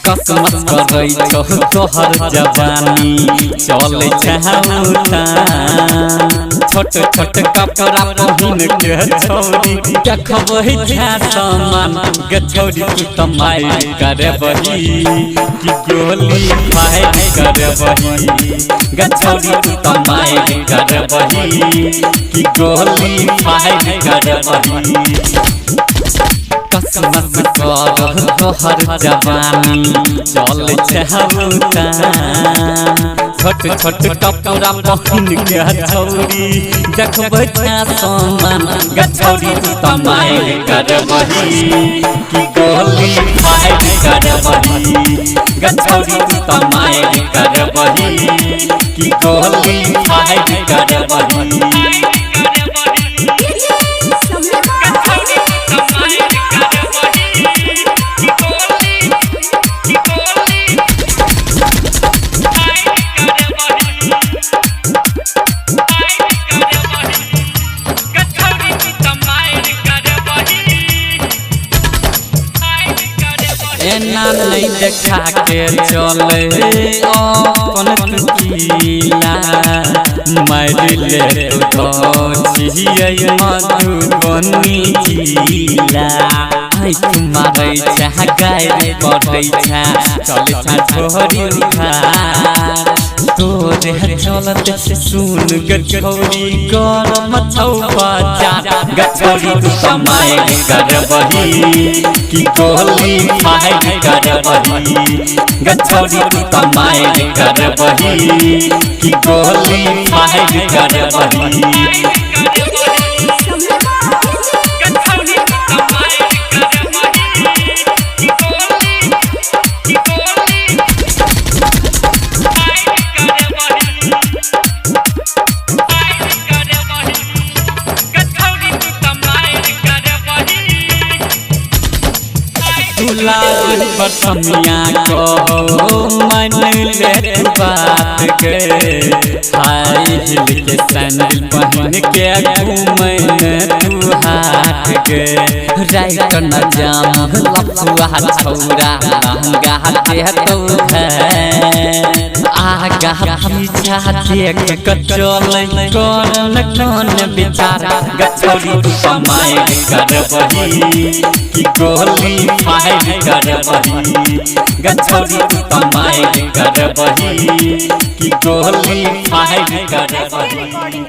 कसमत करै छौ तोहर जवानी चले छौता छोट छोट कपड़ा पहिन के छौरी देखबै छा सामान गछौरी तू त माइर करबही कि गोली फायर करबही गछौरी तू त माइर करबही कि गोली फायर करबही कसमत कर तोहर जवानी चले छौता छोट छोट कपड़ा पहिन के छौरी देखबै छा सामान गछौरी तू त माइर करबही कि गोली फायर करबही गछौरी तू त माइर करबही कि गोली फायर करबही एना नहीं देखा के चले अपन किला मार ले तो छियै मधुबनी जिला आई तुम्हारे चाह गाय पढ़ै छा चले छा छोरी उठा तोरे चलत सुन गछौरी गरम छौ बजा गछौरी तू त माइर करबही कि गोली फायर करबही गछौरी तू त माइर करबही कि गोली फायर करबही लाल बसमिया को मन ले बात के हाई हिल के सैंडल पहन के घूमे तू हाथ के राइट न जाम लफुआ छौरा लहंगा के तो आगा पीछा देख के चले कौन कौन विचार गछौरी तू त माइर करबही कि गोली फायर करबही गछौरी तू त माइर करबही कि गोली फायर करबही।